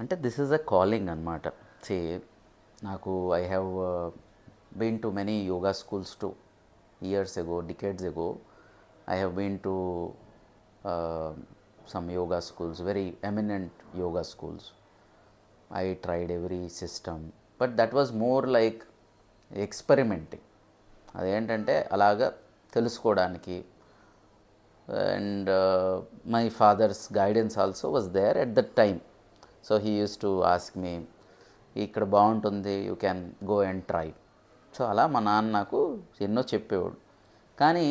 అంటే this is a calling అనమాట. Say నాకు I have been to many yoga schools two years ago, decades ago. I have been to some yoga schools, very eminent yoga schools. I tried every system, but that was more like experimenting. అదేంటంటే అలాగా తెలుసుకోవడానికి. And my father's guidance also was there at that time. So he used to ask me, ఇక్కడ బాగుంటుంది, you can go and try. So అలా మా నాన్న నాకు ఎన్నో చెప్పేవాడు. కానీ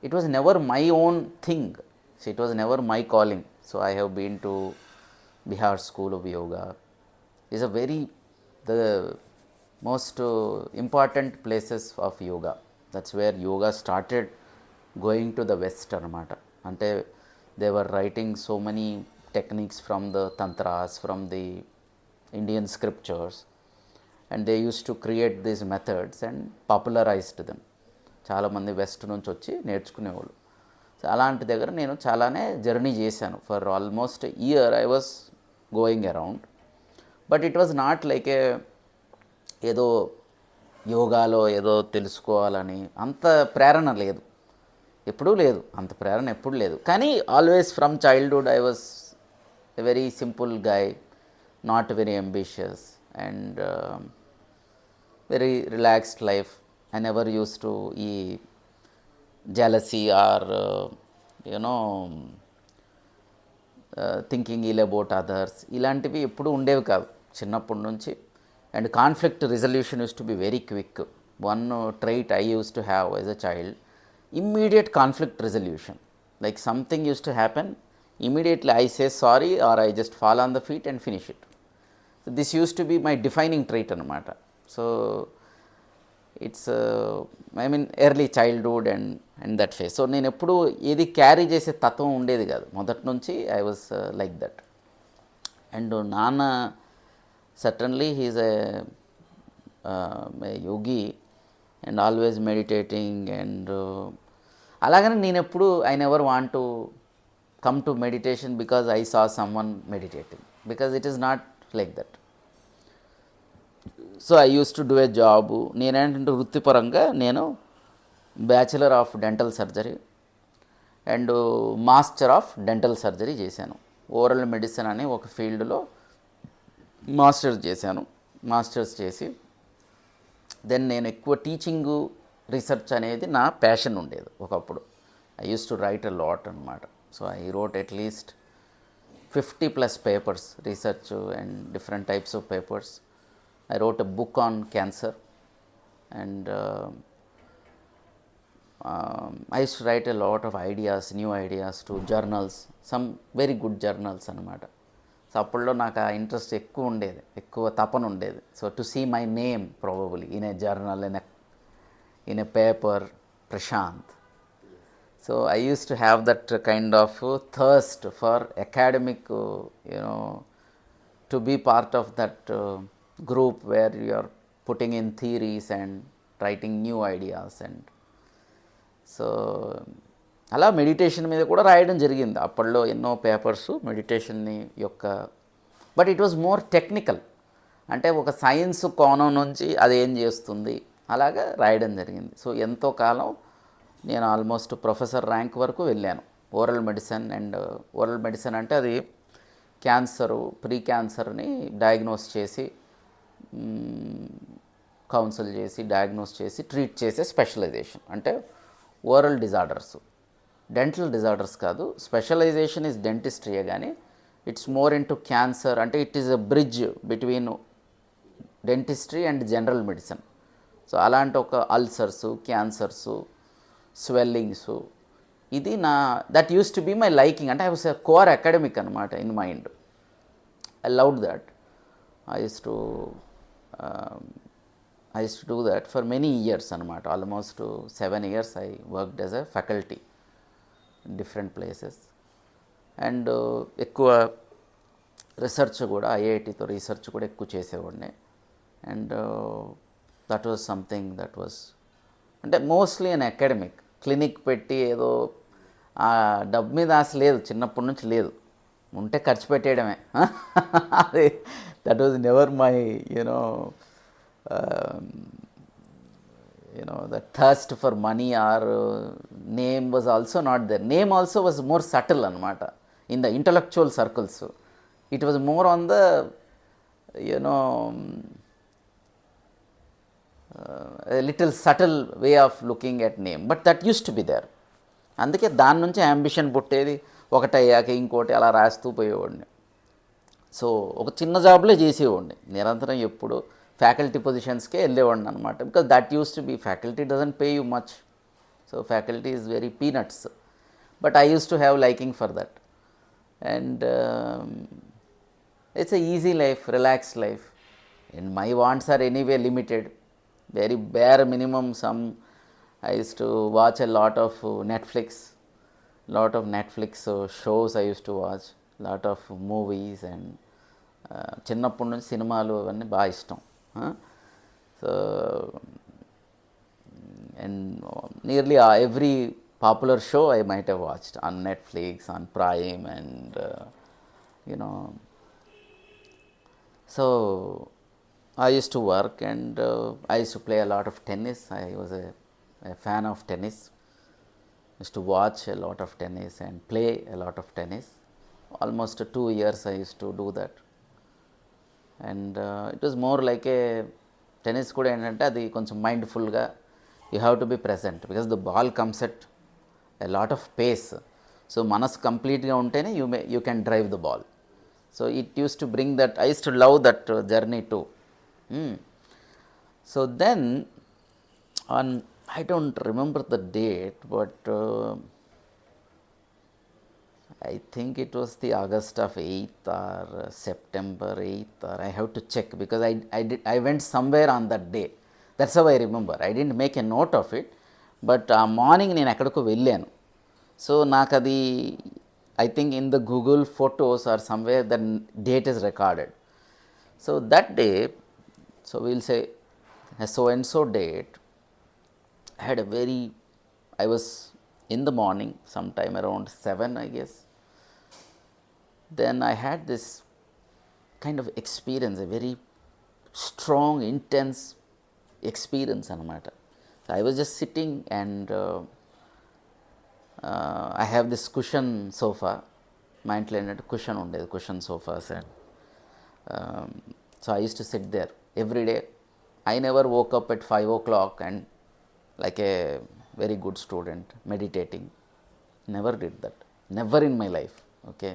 it was never my own thing. So it was never my calling. So I have been to Bihar School of Yoga. Is a very the most important places of yoga. That's where yoga started going to the west anamata. Ante they were writing so many techniques from the tantras, from the Indian scriptures, and they used to create these methods and popularized them. చాలామంది west నుంచి వచ్చి నేర్చుకునేవాళ్ళు. So అలాంటి దగ్గర నేను చాలానే journey చేశాను. For almost year I was going around. But it was not like ఏదో యోగాలో ఏదో తెలుసుకోవాలని అంత ప్రేరణ లేదు, ఎప్పుడూ లేదు, అంత ప్రేరణ ఎప్పుడు లేదు. కానీ always from childhood I was a very simple guy, not very ambitious and very relaxed life. I never used to ఈ jealousy or thinking ill about others, ఇలాంటివి ఎప్పుడు ఉండేవి కాదు చిన్నప్పటి నుంచి. And conflict resolution used to be very quick. One trait I used to have as a child, immediate conflict resolution. Like something used to happen, immediately I say sorry or I just fall on the feet and finish it. So this used to be my defining trait anamata. So it's I mean early childhood and that phase. So నేను ఎప్పుడు ఏది carry చేసే తత్వం ఉండేది కాదు మొదటి నుంచి. I was like that. And నాన్న certainly he's a yogi and always meditating. And అలాగని నేను ఎప్పుడు I never want to come to meditation because I saw someone meditating, because it is not like that. So I used to do a job. నేనేంటంటే వృత్తిపరంగా నేను bachelor of dental surgery and master of dental surgery చేశాను. Oral medicine అనే ఒక ఫీల్డ్లో masters చేశాను. Masters చేసి then నేను ఎక్కువ టీచింగు, రీసెర్చ్ అనేది నా ప్యాషన్ ఉండేది ఒకప్పుడు. I used to write a lot అనమాట. So I wrote at least 50+ papers, research and different types of papers. I wrote a book on cancer and I used to write a lot of ideas, new ideas to journals, some very good journals anamata. So అప్పుల్లో నాకు ఆ interest ఎక్కువ ఉండేది, ఎక్కువ తపన ఉండేది. So to see my name probably in a journal, in a paper, Prashant. So I used to have that kind of thirst for academic, to be part of that group where you are putting in theories and writing new ideas. And so అలా meditation మీద కూడా రాయడం జరిగింది అప్పట్లో ఎన్నో papers మెడిటేషన్ని యొక్క. But it was more technical, అంటే ఒక సైన్స్ కోణం నుంచి అది ఏం చేస్తుంది అలాగా రాయడం జరిగింది. సో ఎంతో కాలం నేను ఆల్మోస్ట్ ప్రొఫెసర్ ర్యాంక్ వరకు వెళ్ళాను. Oral medicine and oral medicine అంటే అది క్యాన్సరు, ప్రీ క్యాన్సర్ని డయాగ్నోస్ చేసి, కౌన్సిల్ చేసి, డయాగ్నోస్ చేసి ట్రీట్ చేసే స్పెషలైజేషన్. అంటే ఓరల్ డిజార్డర్స్, డెంటల్ డిజార్డర్స్ కాదు. స్పెషలైజేషన్ ఈజ్ డెంటిస్ట్రీయే, కానీ it's more into cancer. అంటే it is a bridge between dentistry and general medicine. So అలాంటి ఒక అల్సర్సు, క్యాన్సర్సు, స్వెల్లింగ్స్, ఇది నా that used to be my liking. అంటే I was a core academic అనమాట in mind. I loved that. I used to do that for many years అనమాట. Almost 7 years I worked as a faculty in different places. And ఎక్కువ research కూడా, ఐఐటితో research కూడా ఎక్కువ చేసేవాడిని. And that was something that was, అంటే mostly unacademic. Clinic పెట్టి ఏదో ఆ డబ్బు మీద ఆశ లేదు, చిన్నప్పటి నుంచి లేదు. ఉంటే ఖర్చు పెట్టేయడమే. అది that was never my you know the thirst for money or name was also not there. Name also was more subtle anamata in the intellectual circles. It was more on the you know a little subtle way of looking at name, but that used to be there. అందుకే దాని నుంచి ambition పుట్టేది, ఒకటయ్యాక ఇంకోటి అలా రాస్తూ పోయేవాడిని. So ఒక చిన్న జాబ్లో చేసేవాడిని నిరంతరం, ఎప్పుడు ఫ్యాకల్టీ పొజిషన్స్కే వెళ్ళేవాడిని అనమాట. Because that used to be, faculty doesn't pay you much, so faculty is very peanuts, but I used to have liking for that. And it's a easy life, relaxed life, and my wants are anyway limited, very bare minimum. I used to watch a lot of Netflix shows I used to watch, lot of movies, and చిన్నప్పటి నుంచి సినిమాలు అవన్నీ బాగా ఇష్టం. So and nearly every popular show I might have watched on Netflix, on Prime, and so I used to work, and I used to play a lot of tennis. I was a fan of tennis. I used to watch a lot of tennis and play a lot of tennis. Almost 2 years I used to do that. And it was more like a tennis kuda entante adi koncham mindful ga, you have to be present because the ball comes at a lot of pace. So manas complete ga untene you can drive the ball. So it used to bring that, I used to love that journey too. So then on, I don't remember the date, but I think it was the August of 8th or September 8th, or I have to check because I went somewhere on that day. That's how I remember. I didn't make a note of it, but morning నేను ఎక్కడికో వెళ్ళాను. So నాకు అది, I think in the Google photos or somewhere the date is recorded. So that day, so we'll say a so and so date, I had a very, I was in the morning sometime around 7 I guess. Then I had this kind of experience, a very strong, intense experience anamata. So I was just sitting, and I have this cushion sofa, మా ఇంట్లో ఏంటంటే cushion ఉండేది, cushion sofas. And so I used to sit there every day. I never woke up at 5 o'clock and like a very good student meditating. Never did that. Never in my life. Okay.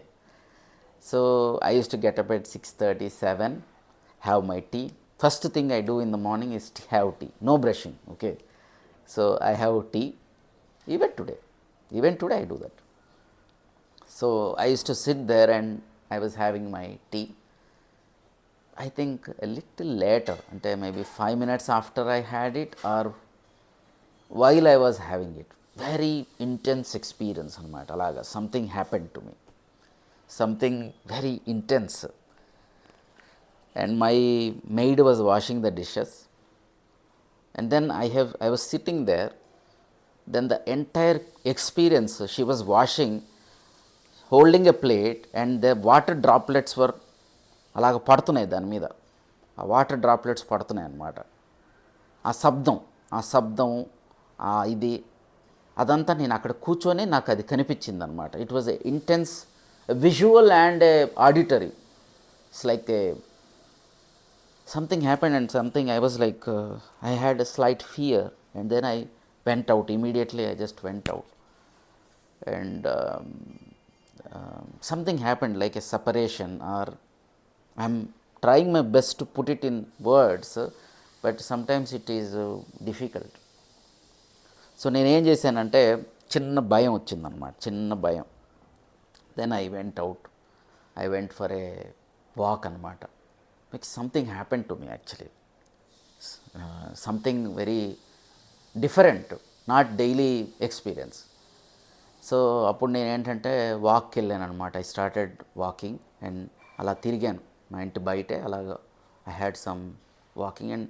So I used to get up at 6:30, 7, have my tea. First thing I do in the morning is to have tea. No brushing. Okay. So I have tea. Even today I do that. So I used to sit there and I was having my tea. I think a little later, ante maybe 5 minutes after I had it, or while I was having it, very intense experience anamata. Alaga something happened to me, something very intense. And my maid was washing the dishes, and then I was sitting there. Then the entire experience, she was washing, holding a plate, and the water droplets were అలాగ పడుతున్నాయి దాని మీద, ఆ water droplets పడుతున్నాయి అన్నమాట. ఆ శబ్దం ఇది అదంతా నేను అక్కడ కూర్చొని నాకు అది కనిపించింది అనమాట. It was a intense visual and a auditory. It's like a something happened and something I was like I had a slight fear, and then I went out immediately. I just went out, and something happened like a separation, or I'm trying my best to put it in words, but sometimes it is difficult. So నేనేం చేశానంటే చిన్న భయం వచ్చిందనమాట, చిన్న భయం. Then I went out, I went for a walk అనమాట. Which something happen to me actually, something very different, not daily experience. So అప్పుడు నేను ఏంటంటే వాక్కి వెళ్ళాను అనమాట. ఐ స్టార్టెడ్ వాకింగ్, అండ్ అలా తిరిగాను మా ఇంటి బయటే అలాగ. I had some walking, and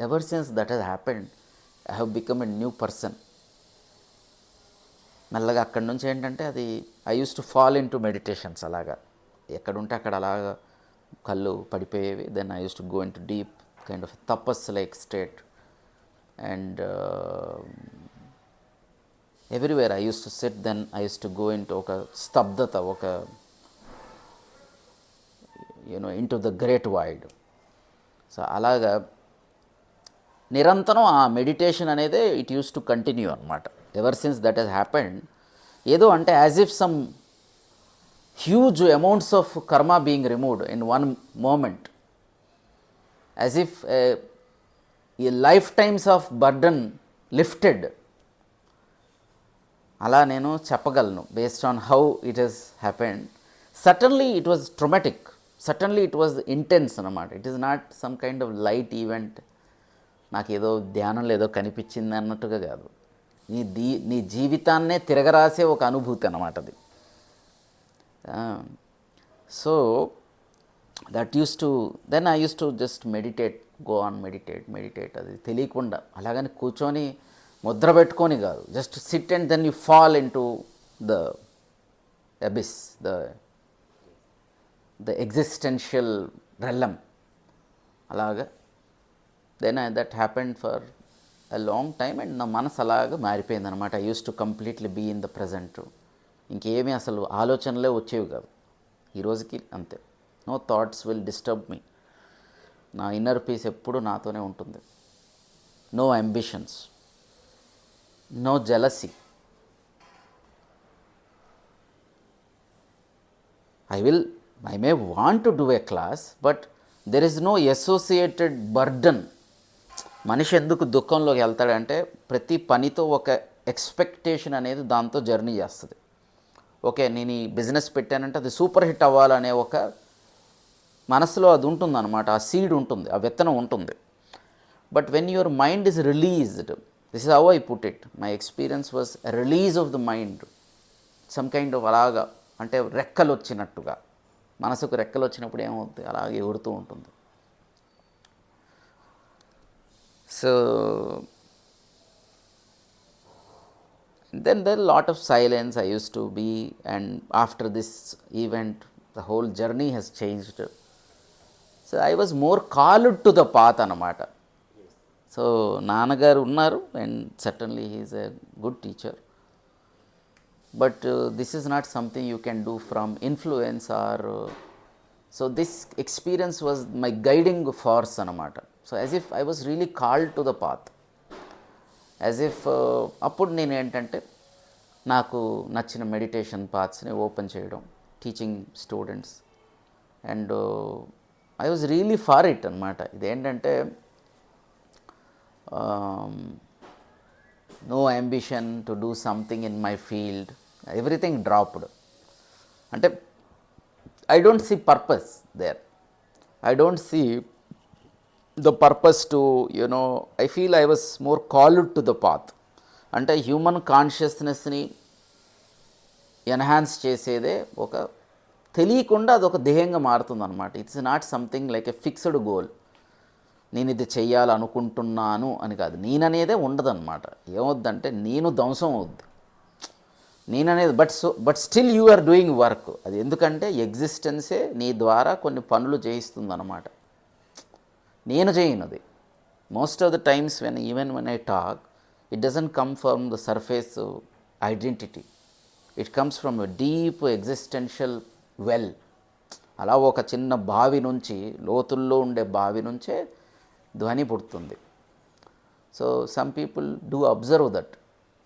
ever since that has happened I have become a new person. మెల్లగా అక్కడి నుంచి ఏంటంటే అది I used to fall into meditations అలాగా. ఎక్కడుంటే అక్కడ అలాగా కళ్ళు పడిపోయేవి. Then I used to go into deep kind of tapas like state. And everywhere I used to sit. Then I used to go into ఒక స్తబ్దత, ఒక into the great wide. So అలాగా నిరంతరం ఆ meditation అనేది it used to continue అనమాట. Ever since that has happened, ఏదో అంటే as if some huge amounts of karma being removed in one moment, as if ఈ lifetimes of burden lifted. అలా నేను చెప్పగలను based on how it has happened. Suddenly it was traumatic, suddenly it was intense అనమాట. It is not some kind of light event, నాకు ఏదో ధ్యానంలో ఏదో కనిపించింది అన్నట్టుగా కాదు. నీ జీవితాన్నే తిరగరాసే ఒక అనుభూతి అన్నమాట అది. So that used to then I used to just meditate, go on meditate. అది తెలియకుండా అలాగని కూర్చొని ముద్ర పెట్టుకొని కాదు, just sit and then you fall into the abyss, the existential realm. అలాగా then that happened for a long time. And నా మనసు అలాగా మారిపోయింది అనమాట. I used to completely be in the present. ఇంకేమీ అసలు ఆలోచనలే వచ్చేవి కాదు. ఈరోజుకి అంతే. No thoughts will disturb me. నా ఇన్నర్ పీస్ ఎప్పుడు నాతోనే ఉంటుంది. No ambitions, no jealousy. I may want to do a class, but there is no associated burden. మనిషి ఎందుకు దుఃఖంలోకి వెళ్తాడంటే ప్రతి పనితో ఒక ఎక్స్పెక్టేషన్ అనేది దాంతో జర్నీ చేస్తుంది. ఓకే, నేను ఈ బిజినెస్ పెట్టానంటే అది సూపర్ హిట్ అవ్వాలనే ఒక మనసులో అది ఉంటుంది అనమాట. ఆ సీడ్ ఉంటుంది, ఆ విత్తనం ఉంటుంది. But when your mind is released, this is how I put it, my experience was release of the mind. Some kind of అలాగా, అంటే రెక్కలు వచ్చినట్టుగా, మనసుకు రెక్కలు వచ్చినప్పుడు ఏమవుతుంది, అలాగే ఎగురుతూ ఉంటుంది. So then there are lot of silence I used to be, and after this event the whole journey has changed. So I was more called to the path anamata. So నాన్నగారు ఉన్నారు, and certainly he is a good teacher, but this is not something you can do from influence or so this experience was my guiding force anamata. So as if I was really called to the path, as if అప్పుడు నేను ఏంటంటే నాకు నచ్చిన meditation పాత్స్ని open చేయడం, teaching students, and I was really for it అనమాట. ఇదేంటంటే no ambition to do something in my field, everything dropped. అంటే I don't see purpose there, I don't see the purpose to, I feel I was more called to the path. అంటే human కాన్షియస్నెస్ని enhance చేసేదే ఒక తెలియకుండా అదొక ధ్యేయంగా మారుతుందన్నమాట. It's not something like a fixed goal, నేను ఇది చెయ్యాలనుకుంటున్నాను అని కాదు. నేననేదే ఉండదన్నమాట. ఏమవుద్దంటే నేను ధ్వంసం అవుద్ది నేననేది. But still you are doing work. అది ఎందుకంటే ఎగ్జిస్టెన్సే నీ ద్వారా కొన్ని పనులు చేయిస్తుందన్నమాట. నేను చేయనుది. Most of the times even when I talk, it doesn't come from the surface identity, it comes from a deep existential well. అలా ఒక చిన్న బావి నుంచి, లోతుల్లో ఉండే బావి నుంచే ధ్వని పుడుతుంది. So some people do observe that.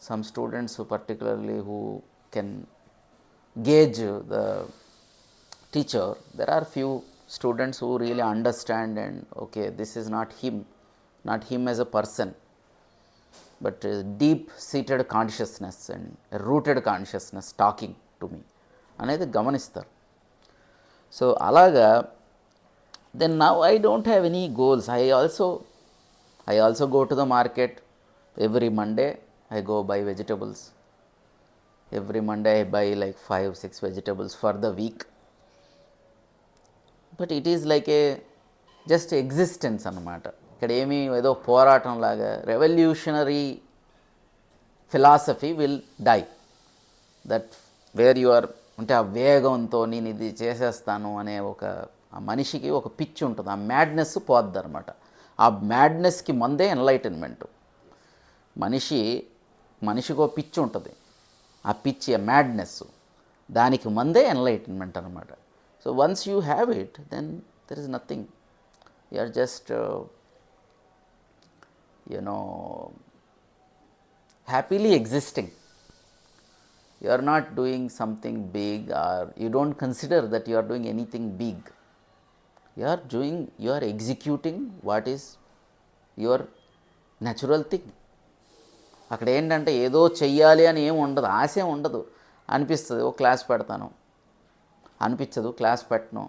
Some students particularly who can gaze the teacher, there are few students who really understand, and okay, this is not him as a person, but deep seated consciousness and rooted consciousness talking to me అనేది గమనిస్తారు. So అలాగా then now I don't have any goals. I also go to the market every Monday. I go buy vegetables. Every Monday I buy like 5-6 vegetables for the week. But it is like a just existence అన్నమాట. ఇక్కడ ఏమీ ఏదో పోరాటం లాగా revolutionary philosophy will die. That where you are అంటే ఆ వేగంతో నేను ఇది చేసేస్తాను అనే ఆ మనిషికి ఒక పిచ్చి ఉంటుంది, ఆ మ్యాడ్నెస్ పోద్ది అనమాట. ఆ మ్యాడ్నెస్కి మందే ఎన్లైటన్మెంట్. మనిషికి ఒక పిచ్చి ఉంటుంది, ఆ పిచ్చి ఆ మ్యాడ్నెస్, దానికి మందే ఎన్లైటన్మెంట్ అనమాట. So once you have it, then there is nothing. You are just you know happily existing. You are not doing something big, or you don't consider that you are doing anything big. You are executing what is your natural thing. అక్కడ ఏంటంటే ఏదో చెయ్యాలి అని ఏమి ఉండదు, ఆశ ఉండదు. అనిపిస్తుంది ఓ class పెడతాను, అనిపించదు క్లాస్ పెట్టను.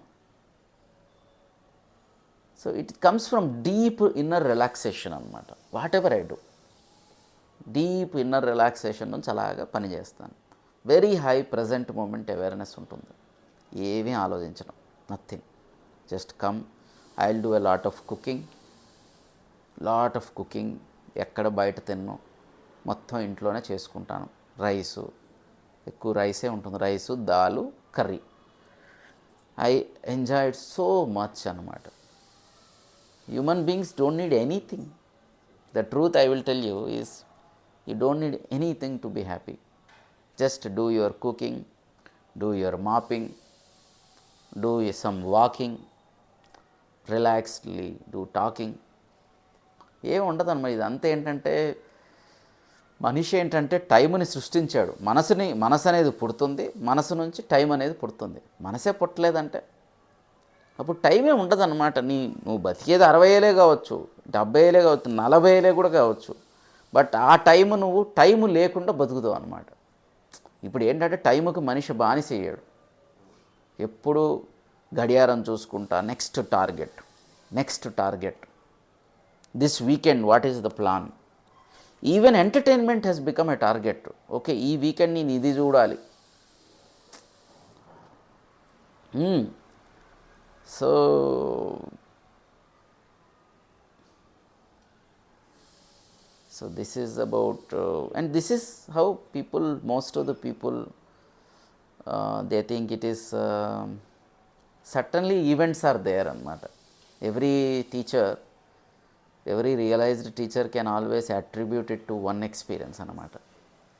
So it comes from deep inner relaxation అనమాట. Whatever I do, deep inner relaxation నుంచి అలాగా పనిచేస్తాను. Very high present moment awareness ఉంటుంది. ఏమీ ఆలోచించడం, nothing, just come. I will do a lot of cooking. ఎక్కడ బయట తిన్ను, మొత్తం ఇంట్లోనే చేసుకుంటాను. రైసు, ఎక్కువ రైసే ఉంటుంది, రైసు, దాలు, curry. I enjoyed so much అనమాట. Human beings don't need anything. The truth I will tell you is, you don't need anything to be happy. Just do your cooking, do your mopping, do some walking, relaxedly do talking. ఏమి ఉండదు అన్నమాట. ఇదంతా ఏంటంటే మనిషి ఏంటంటే టైంని సృష్టించాడు. మనసు అనేది పుడుతుంది, మనసు నుంచి టైం అనేది పుడుతుంది. మనసే పుట్టలేదంటే అప్పుడు టైమే ఉండదు అన్నమాట. నువ్వు బతికేది 60 ఏళ్ళే కావచ్చు, 70 ఏళ్ళే కావచ్చు, 40 ఏళ్ళే కూడా కావచ్చు. బట్ ఆ టైము లేకుండా బతుకుతావు అన్నమాట. ఇప్పుడు ఏంటంటే టైంకి మనిషి బానిసయ్యాడు. ఎప్పుడు గడియారం చూసుకుంటా, next target, this weekend what is the plan. Even entertainment has become a target. Okay, ఈ వీకెండ్ నేను ఇది చూడాలి. So this is about, and this is how most of the people, they think it is, certainly events are there anamata. Every realized teacher can always attribute it to one experience anamata.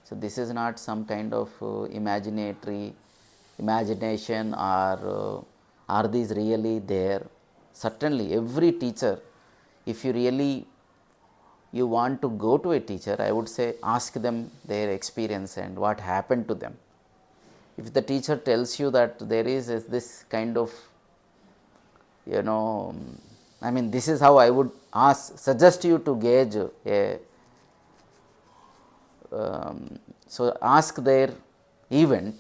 So this is not some kind of imagination, or are these really there? Certainly every teacher, if you want to go to a teacher, I would say ask them their experience and what happened to them. If the teacher tells you that there is this kind of, this is how I would suggest you to gauge so ask their event.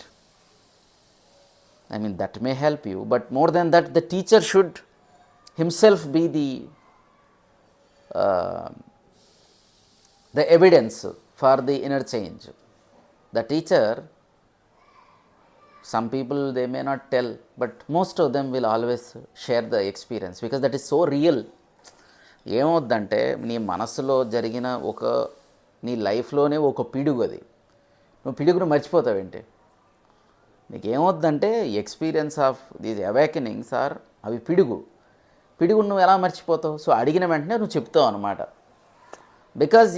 That may help you, but more than that, the teacher should himself be the evidence for the inner change. The teacher, some people they may not tell, but most of them will always share the experience, because that is so real. ఏమవుద్దంటే నీ మనసులో జరిగిన నీ లైఫ్లోనే ఒక పిడుగు, అది నువ్వు పిడుగును మర్చిపోతావేంటి? నీకేమవుద్దంటే experience of these అవేకనింగ్స్ are, అవి పిడుగును నువ్వు ఎలా మర్చిపోతావు? సో అడిగిన వెంటనే నువ్వు చెప్తావు అనమాట. Because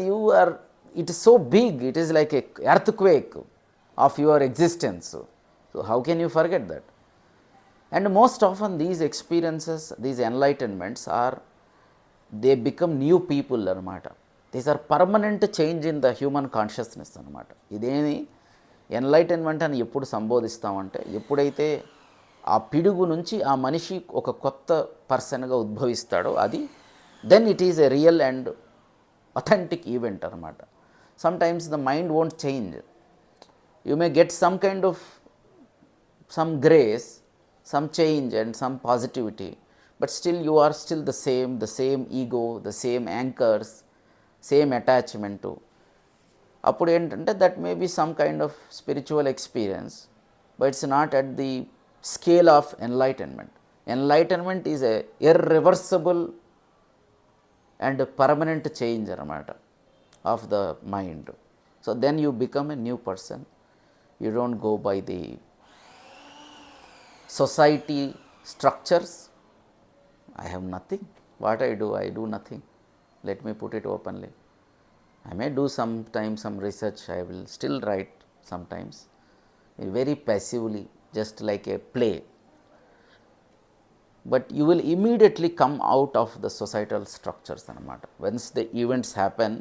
it is so big, it is like a earthquake of your existence. So how can you forget that? And most often these experiences, these enlightenments they become new people anamata. These are permanent change in the human consciousness anamata. ఇదేని enlightenment అని ఎప్పుడు సంబోధిస్తామంటే, ఎప్పుడైతే ఆ పిడుగు నుంచి ఆ మనిషి ఒక కొత్త పర్సన్గా ఉద్భవిస్తాడో, అది then it is a real and authentic event anamata. Sometimes the mind won't change. You may get some kind of some grace, some change and some positivity, but still you are still the same ego, the same anchors, same attachment to. Appudu entante that may be some kind of spiritual experience, but it's not at the scale of enlightenment. Enlightenment is a irreversible and permanent change anamata of the mind. So then you become a new person. You don't go by the society structures, I have nothing. What I do nothing. Let me put it openly. I may do sometimes some research, I will still write sometimes, very passively, just like a play. But you will immediately come out of the societal structures anamata. Once the events happen,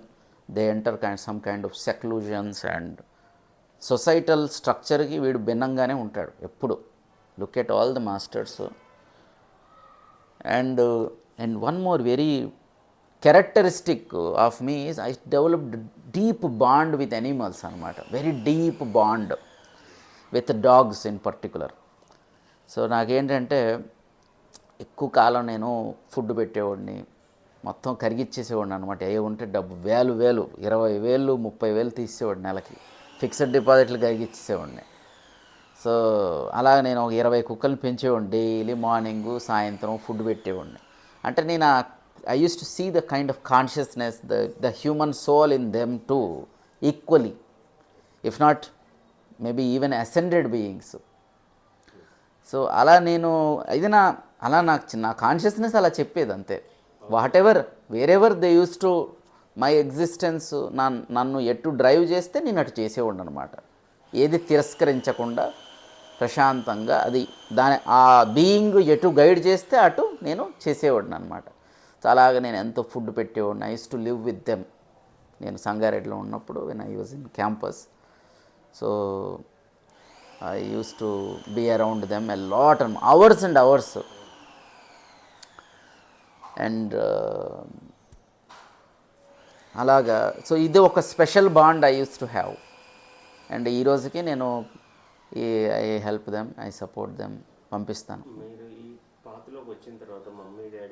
they enter some kind of seclusions, and societal స్ట్రక్చర్కి వీడు భిన్నంగానే ఉంటాడు ఎప్పుడు. Look at all the masters. And one more very characteristic of me is I developed deep bond with animals అనమాట. Very deep bond with dogs in particular. So నాకేంటంటే ఎక్కువ కాలం నేను food పెట్టేవాడిని, మొత్తం కరిగిచ్చేసేవాడిని అనమాట. ఏ ఉంటే డబ్బు వేలు 20,000 30,000 తీసేవాడిని నెలకి. ఫిక్స్డ్ డిపాజిట్లు కరిగిచ్చేసేవాడిని. సో అలా నేను ఒక 20 కుక్కల్ని పెంచేవాడిని. డైలీ మార్నింగు సాయంత్రం ఫుడ్ పెట్టేవాడిని. అంటే నేను I used to see the kind of consciousness, the human soul in them to equally, if not maybe even ascended beings. So అలా నేను ఇది నా కాన్షియస్నెస్ అలా చెప్పేది అంతే. Whatever wherever they used to my existence, నన్ను ఎటు drive చేస్తే నేను అటు చేసేవాడిని అనమాట. ఏది తిరస్కరించకుండా ప్రశాంతంగా, అది ఆ బీయింగ్ ఎటు గైడ్ చేస్తే అటు నేను చేసేవాడిని అనమాట. సో అలాగా నేను ఎంతో ఫుడ్ పెట్టేవాడిని. I used to live with them. నేను సంగారెడ్డిలో ఉన్నప్పుడు when I was in campus, so I used to be around them a lot, and hours and అలాగా. సో ఇది ఒక special bond I used to have. And ఈ రోజుకి నేను I help them, I support them, పంపిస్తాను. మీరు ఈ పాతలోకి వచ్చిన తర్వాత మమ్మీ డాడీ